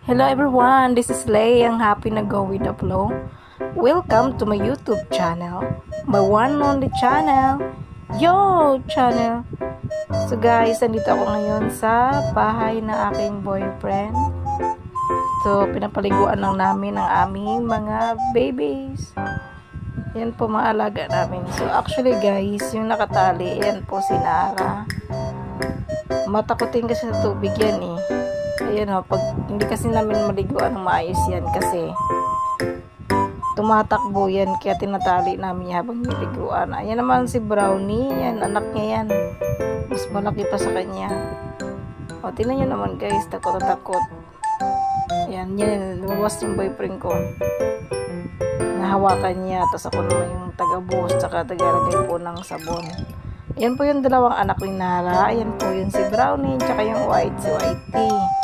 Hello everyone, this is Lay, ang happy na go with the flow. Welcome to my YouTube channel, my one and only channel, Yo channel. So guys, nandito ako ngayon sa bahay na aking boyfriend. So pinapaliguan lang namin ang aming mga babies. Yan po mga alaga namin. So actually guys, yung nakatali, yan po si Nara. Matakotin kasi sa tubig yan eh. Ayan o, pag hindi kasi namin maliguan ng maayos yan kasi tumatakbo yan, kaya tinatali namin habang niliguan. Ayan naman si Brownie, yan, anak niya yan. Mas malaki pa sa kanya. O, tingnan nyo naman guys, takot na takot. Ayan, yan, lumabas yung boyfriend ko. Nahawakan niya, tapos ako naman yung taga-buhos, tsaka taga-lagay po ng sabon. Ayan po yung dalawang anak ni Nara. Ayan po yun si Brownie, tsaka yung white, si Whitey.